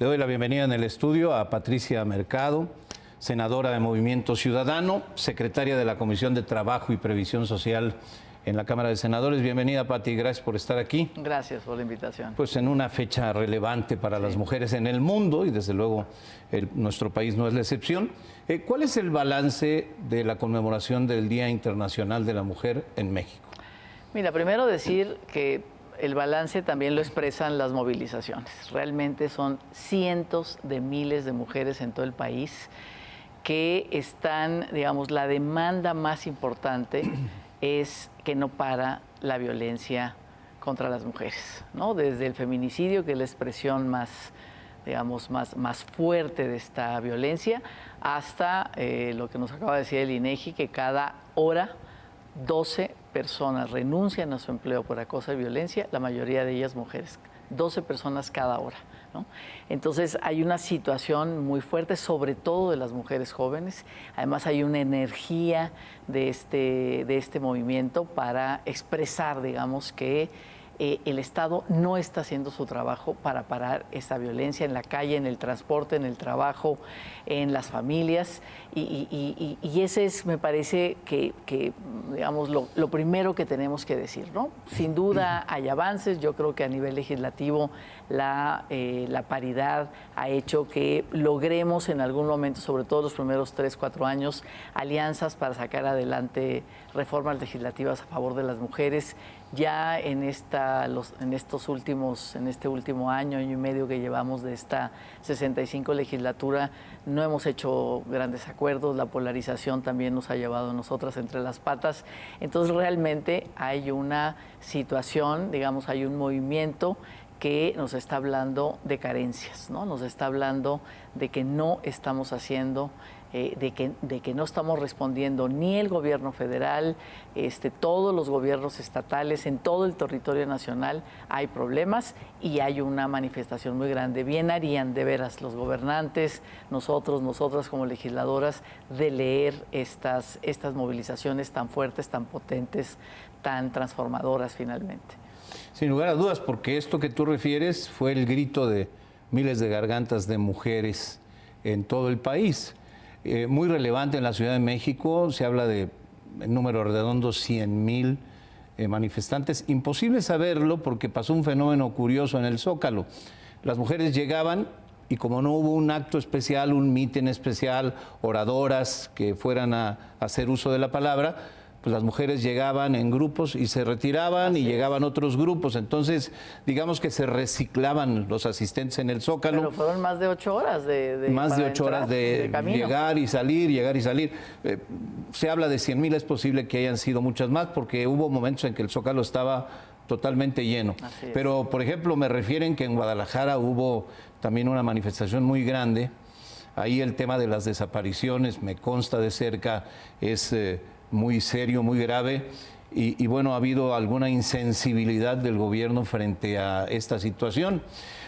Le doy la bienvenida en el estudio a Patricia Mercado, senadora de Movimiento Ciudadano, secretaria de la Comisión de Trabajo y Previsión Social en la Cámara de Senadores. Bienvenida, Pati, gracias por estar aquí. Gracias por la invitación. Pues en una fecha relevante para las mujeres en el mundo y desde luego nuestro país no es la excepción. ¿Cuál es el balance de la conmemoración del Día Internacional de la Mujer en México? Mira, primero decir que el balance también lo expresan las movilizaciones. Realmente son cientos de miles de mujeres en todo el país que están, digamos, la demanda más importante es que no para la violencia contra las mujeres, ¿no? Desde el feminicidio, que es la expresión más, digamos, más fuerte de esta violencia, hasta lo que nos acaba de decir el INEGI, que cada hora 12 personas renuncian a su empleo por acoso y violencia, la mayoría de ellas mujeres, 12 personas cada hora, ¿no? Entonces hay una situación muy fuerte, sobre todo de las mujeres jóvenes. Además hay una energía de este movimiento para expresar, digamos, que el Estado no está haciendo su trabajo para parar esta violencia en la calle, en el transporte, en el trabajo, en las familias. Y ese es, me parece, que digamos, lo primero que tenemos que decir, ¿no? Sin duda hay avances. Yo creo que a nivel legislativo la paridad ha hecho que logremos en algún momento, sobre todo los primeros 3, 4 años, alianzas para sacar adelante reformas legislativas a favor de las mujeres. Ya en este último año y medio que llevamos de esta 65 legislatura, no hemos hecho grandes acuerdos. La polarización también nos ha llevado a nosotras entre las patas. Entonces realmente hay una situación, digamos, hay un movimiento que nos está hablando de carencias, ¿no? Nos está hablando de que no estamos haciendo, de que no estamos respondiendo ni el gobierno federal, todos los gobiernos estatales, en todo el territorio nacional hay problemas y hay una manifestación muy grande. Bien harían de veras los gobernantes, nosotras como legisladoras, de leer estas movilizaciones tan fuertes, tan potentes, tan transformadoras finalmente. Sin lugar a dudas, porque esto que tú refieres fue el grito de miles de gargantas de mujeres en todo el país. Muy relevante en la Ciudad de México, se habla de en número redondo 100,000 manifestantes. Imposible saberlo porque pasó un fenómeno curioso en el Zócalo. Las mujeres llegaban y como no hubo un acto especial, un mitin especial, oradoras que fueran a hacer uso de la palabra, pues las mujeres llegaban en grupos y se retiraban y llegaban otros grupos. Entonces, digamos que se reciclaban los asistentes en el Zócalo. Pero fueron más de 8 horas más de 8 horas de llegar y salir, llegar y salir. Se habla de 100,000, es posible que hayan sido muchas más, porque hubo momentos en que el Zócalo estaba totalmente lleno. Pero, por ejemplo, me refieren que en Guadalajara hubo también una manifestación muy grande. Ahí el tema de las desapariciones, me consta de cerca, es muy serio, muy grave, y bueno, ha habido alguna insensibilidad del gobierno frente a esta situación.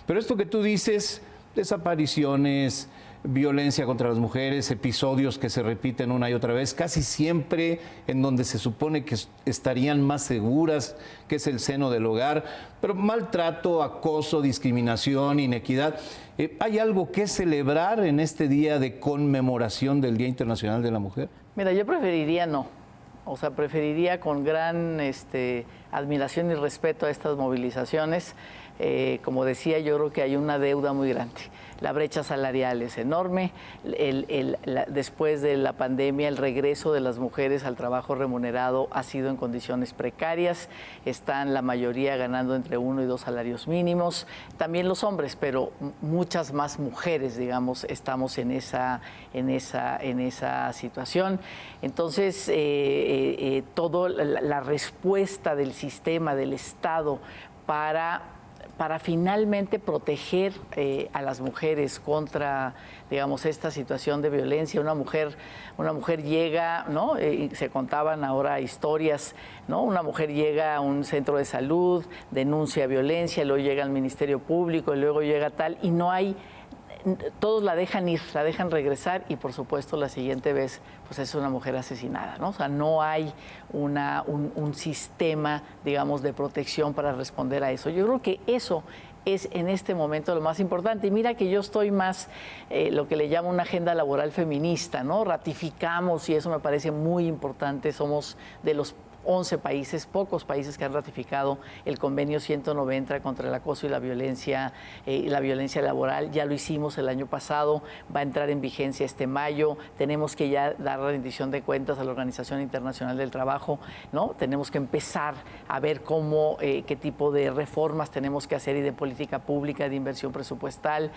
Pero esto que tú dices, desapariciones, violencia contra las mujeres, episodios que se repiten una y otra vez, casi siempre en donde se supone que estarían más seguras, que es el seno del hogar, pero maltrato, acoso, discriminación, inequidad. ¿Hay algo que celebrar en este día de conmemoración del Día Internacional de la Mujer? Mira, yo preferiría no. O sea, preferiría con gran admiración y respeto a estas movilizaciones. Como decía, yo creo que hay una deuda muy grande. La brecha salarial es enorme. Después de la pandemia, el regreso de las mujeres al trabajo remunerado ha sido en condiciones precarias. Están la mayoría ganando entre 1 y 2 salarios mínimos. También los hombres, pero muchas más mujeres, digamos, estamos en esa situación. Entonces, toda la respuesta del sistema, del Estado, para finalmente proteger a las mujeres contra, digamos, esta situación de violencia. Una mujer llega, ¿no? Y se contaban ahora historias, ¿no? Una mujer llega a un centro de salud, denuncia violencia, luego llega al Ministerio Público, y luego llega tal, y no hay... Todos la dejan ir, la dejan regresar y por supuesto la siguiente vez pues es una mujer asesinada, ¿no? O sea, no hay un sistema, digamos, de protección para responder a eso. Yo creo que eso es en este momento lo más importante. Y mira que yo estoy más, lo que le llamo una agenda laboral feminista, ¿no? Ratificamos, y eso me parece muy importante, somos de los 11 países, pocos países que han ratificado el convenio 190 contra el acoso y la violencia laboral. Ya lo hicimos el año pasado, va a entrar en vigencia este mayo. Tenemos que ya dar rendición de cuentas a la Organización Internacional del Trabajo, ¿no? Tenemos que empezar a ver cómo, qué tipo de reformas tenemos que hacer y de política pública, de inversión presupuestal,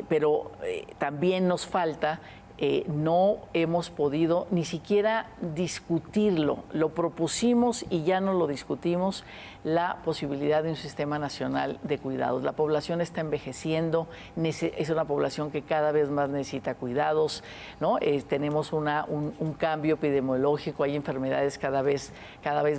pero también nos falta. No hemos podido ni siquiera discutirlo. Lo propusimos y ya no lo discutimos, la posibilidad de un sistema nacional de cuidados. La población está envejeciendo, es una población que cada vez más necesita cuidados, ¿no? Tenemos un cambio epidemiológico, hay enfermedades cada vez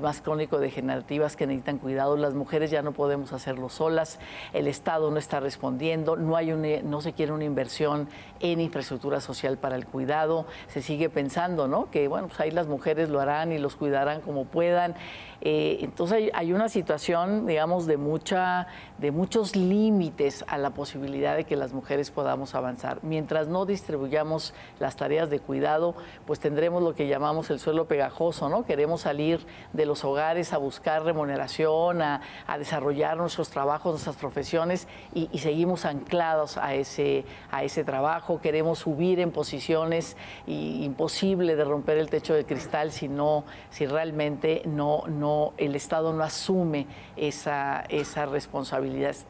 más crónico-degenerativas que necesitan cuidados. Las mujeres ya no podemos hacerlo solas, el Estado no está respondiendo, no se quiere una inversión en infraestructura social para el cuidado. Se sigue pensando, ¿no?, que bueno, pues ahí las mujeres lo harán y los cuidarán como puedan. Entonces hay una situación, digamos, de muchos límites a la posibilidad de que las mujeres podamos avanzar. Mientras no distribuyamos las tareas de cuidado, pues tendremos lo que llamamos el suelo pegajoso, ¿no? Queremos salir de los hogares a buscar remuneración, a desarrollar nuestros trabajos, nuestras profesiones, y seguimos anclados a ese trabajo. Queremos subir en posiciones, y imposible de romper el techo de cristal si realmente el Estado no asume esa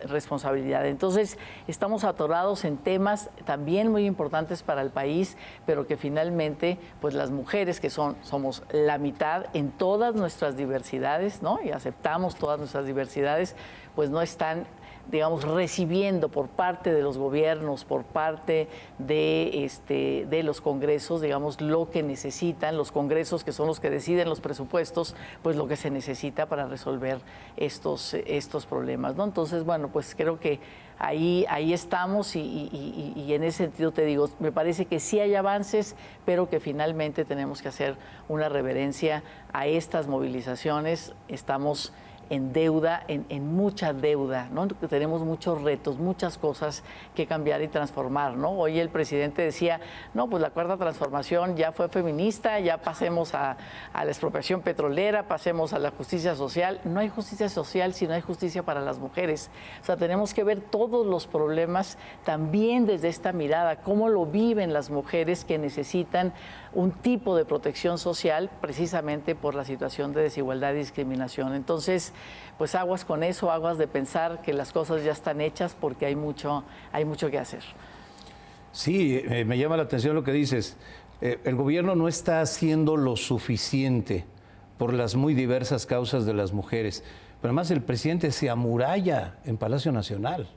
responsabilidad. Entonces, estamos atorados en temas también muy importantes para el país, pero que finalmente, pues las mujeres, que somos la mitad en todas nuestras diversidades, ¿no?, y aceptamos todas nuestras diversidades, pues no están, digamos, recibiendo por parte de los gobiernos, por parte de los congresos, digamos, lo que necesitan. Los congresos, que son los que deciden los presupuestos, pues lo que se necesita para resolver estos problemas, ¿no? Entonces, bueno, pues creo que ahí estamos, y en ese sentido te digo, me parece que sí hay avances, pero que finalmente tenemos que hacer una reverencia a estas movilizaciones. Estamos en deuda, en mucha deuda, ¿no? Tenemos muchos retos, muchas cosas que cambiar y transformar, ¿no? Hoy el presidente decía, no, pues la cuarta transformación ya fue feminista, ya pasemos a la expropiación petrolera, pasemos a la justicia social. No hay justicia social si no hay justicia para las mujeres. O sea, tenemos que ver todos los problemas también desde esta mirada, cómo lo viven las mujeres que necesitan un tipo de protección social precisamente por la situación de desigualdad y discriminación. Entonces, pues aguas con eso, aguas de pensar que las cosas ya están hechas, porque hay mucho que hacer. Sí, me llama la atención lo que dices. El gobierno no está haciendo lo suficiente por las muy diversas causas de las mujeres. Pero además el presidente se amuralla en Palacio Nacional.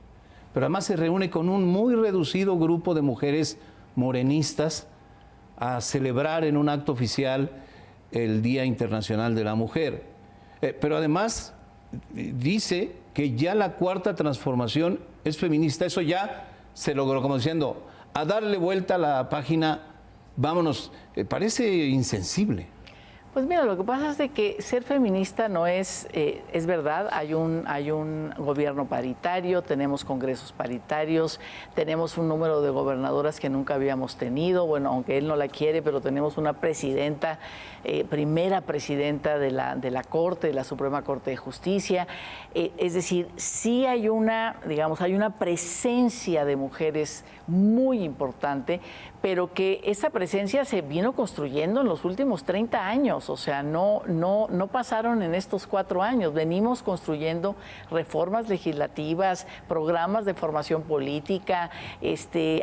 Pero además se reúne con un muy reducido grupo de mujeres morenistas a celebrar en un acto oficial el Día Internacional de la Mujer. Pero además dice que ya la cuarta transformación es feminista. Eso ya se logró, como diciendo, a darle vuelta a la página, vámonos. Parece insensible. Pues mira, lo que pasa es de que ser feminista no es verdad, hay un gobierno paritario, tenemos congresos paritarios, tenemos un número de gobernadoras que nunca habíamos tenido, bueno, aunque él no la quiere, pero tenemos una presidenta, primera presidenta de la Corte, de la Suprema Corte de Justicia. Es decir, sí hay una presencia de mujeres muy importante, pero que esa presencia se vino construyendo en los últimos 30 años, o sea, no pasaron en estos 4 años. Venimos construyendo reformas legislativas, programas de formación política,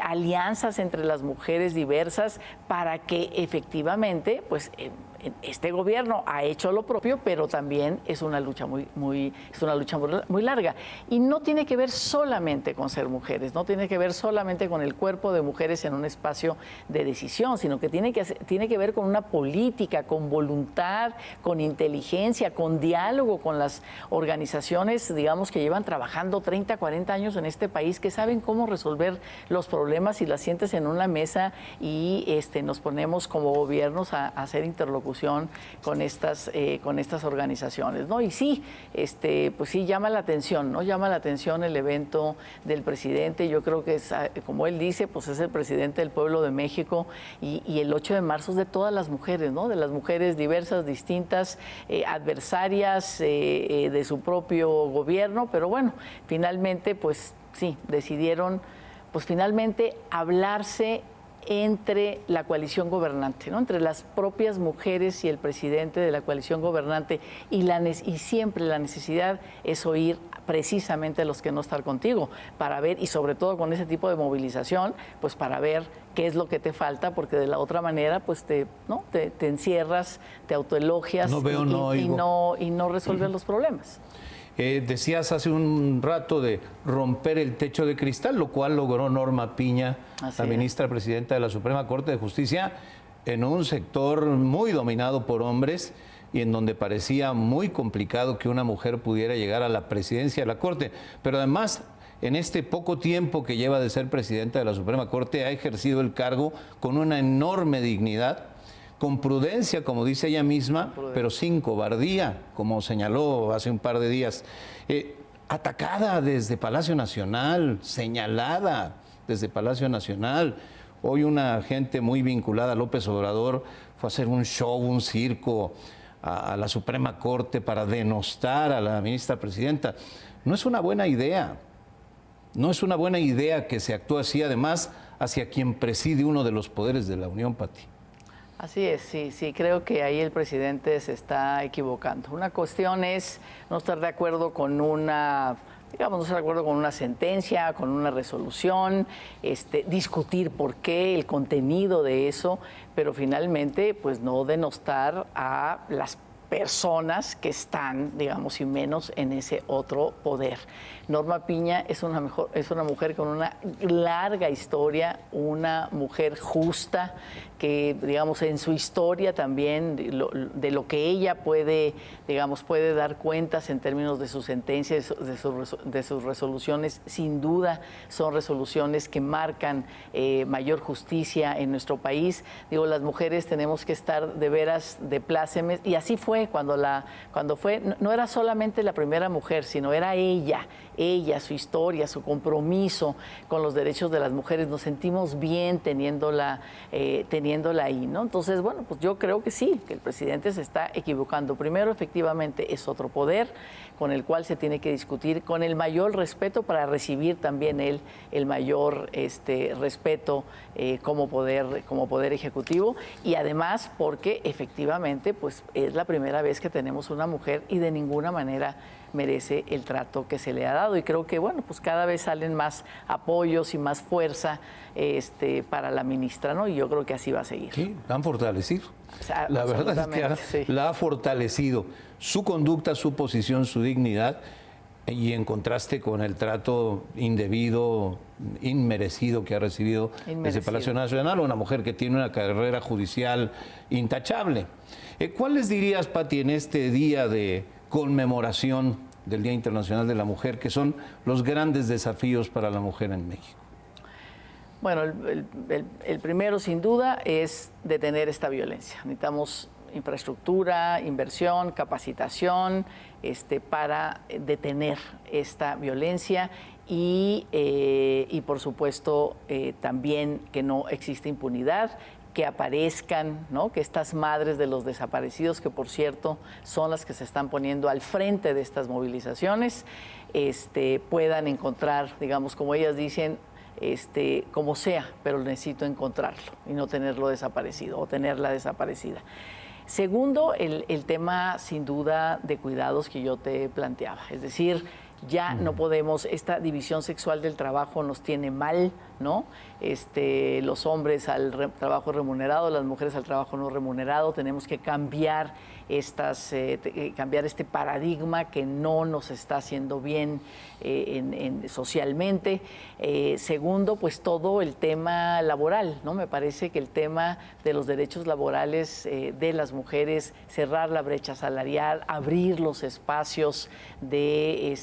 alianzas entre las mujeres diversas, para que efectivamente, pues, este gobierno ha hecho lo propio, pero también es una lucha muy larga. Y no tiene que ver solamente con ser mujeres, no tiene que ver solamente con el cuerpo de mujeres en un espacio de decisión, sino que tiene que ver con una política, con voluntad, con inteligencia, con diálogo con las organizaciones, digamos, que llevan trabajando 30, 40 años en este país, que saben cómo resolver los problemas, y las sientes en una mesa y nos ponemos como gobiernos a hacer interlocución discusión con estas organizaciones, ¿no? Y sí, pues sí llama la atención, ¿no? Llama la atención el evento del presidente. Yo creo que es, como él dice, pues es el presidente del pueblo de México y el 8 de marzo es de todas las mujeres, ¿no? De las mujeres diversas, distintas, adversarias de su propio gobierno, pero bueno, finalmente, pues sí, decidieron, pues finalmente hablarse entre la coalición gobernante, ¿no? Entre las propias mujeres y el presidente de la coalición gobernante, y siempre la necesidad es oír precisamente a los que no están contigo, para ver, y sobre todo con ese tipo de movilización, pues para ver qué es lo que te falta, porque de la otra manera pues te encierras, te autoelogias y no resuelves los problemas. Decías hace un rato de romper el techo de cristal, lo cual logró Norma Piña, la ministra presidenta de la Suprema Corte de Justicia, en un sector muy dominado por hombres y en donde parecía muy complicado que una mujer pudiera llegar a la presidencia de la Corte. Pero además, en este poco tiempo que lleva de ser presidenta de la Suprema Corte, ha ejercido el cargo con una enorme dignidad, con prudencia, como dice ella misma, pero sin cobardía, como señaló hace un par de días. Atacada desde Palacio Nacional, señalada desde Palacio Nacional. Hoy una gente muy vinculada a López Obrador fue a hacer un show, un circo a la Suprema Corte para denostar a la ministra presidenta. No es una buena idea. No es una buena idea que se actúe así, además, hacia quien preside uno de los poderes de la Unión, Pati. Así es, sí, creo que ahí el presidente se está equivocando. Una cuestión es no estar de acuerdo con una sentencia, con una resolución, discutir por qué, el contenido de eso, pero finalmente, pues no denostar a las personas que están, digamos, y menos en ese otro poder. Norma Piña es una mujer con una larga historia, una mujer justa, que, digamos, en su historia también, de lo que ella puede dar cuentas en términos de sus sentencias, de sus resoluciones. Sin duda son resoluciones que marcan mayor justicia en nuestro país. Digo, las mujeres tenemos que estar de veras de plácemes, y así fue cuando fue, no era solamente la primera mujer, sino era ella, su historia, su compromiso con los derechos de las mujeres. Nos sentimos bien teniéndola ahí, ¿no? Entonces, bueno, pues yo creo que sí, que el presidente se está equivocando. Primero, efectivamente, es otro poder con el cual se tiene que discutir con el mayor respeto, para recibir también él el mayor respeto como poder ejecutivo, y además porque efectivamente pues es la primera vez que tenemos una mujer y de ninguna manera merece el trato que se le ha dado. Y creo que, bueno, pues cada vez salen más apoyos y más fuerza para la ministra, ¿no? Y yo creo que así va a seguir. Sí, la han fortalecido. O sea, la verdad es que la ha fortalecido. Su conducta, su posición, su dignidad, y en contraste con el trato indebido, inmerecido que ha recibido desde Palacio Nacional, una mujer que tiene una carrera judicial intachable. ¿Cuál les dirías, Pati, en este día de conmemoración del Día Internacional de la Mujer, que son los grandes desafíos para la mujer en México? Bueno, el primero, sin duda, es detener esta violencia. Necesitamos infraestructura, inversión, capacitación, para detener esta violencia y por supuesto, también que no existe impunidad, que aparezcan, ¿no? Que estas madres de los desaparecidos, que por cierto son las que se están poniendo al frente de estas movilizaciones, puedan encontrar, digamos, como ellas dicen, como sea, pero necesito encontrarlo y no tenerlo desaparecido o tenerla desaparecida. Segundo, el tema sin duda de cuidados que yo te planteaba, es decir, ya no podemos, esta división sexual del trabajo nos tiene mal, ¿no? Los hombres al trabajo remunerado, las mujeres al trabajo no remunerado. Tenemos que cambiar cambiar este paradigma que no nos está haciendo bien socialmente. Segundo, pues todo el tema laboral, ¿no? Me parece que el tema de los derechos laborales de las mujeres, cerrar la brecha salarial, abrir los espacios de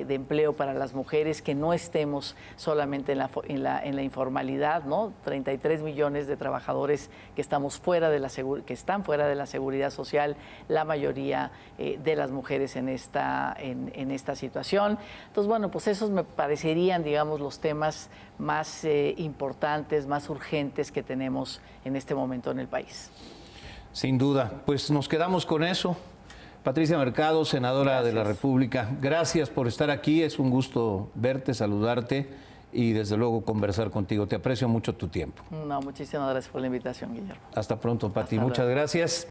empleo para las mujeres, que no estemos solamente en en la informalidad, ¿no? 33 millones de trabajadores que estamos fuera de que están fuera de la seguridad social, la mayoría de las mujeres en esta situación. Entonces, bueno, pues esos me parecerían, digamos, los temas más importantes, más urgentes que tenemos en este momento en el país. Sin duda. Pues nos quedamos con eso. Patricia Mercado, senadora de la República, gracias por estar aquí. Es un gusto verte, saludarte y desde luego conversar contigo. Te aprecio mucho tu tiempo. No, muchísimas gracias por la invitación, Guillermo. Hasta pronto, Pati. Muchas gracias.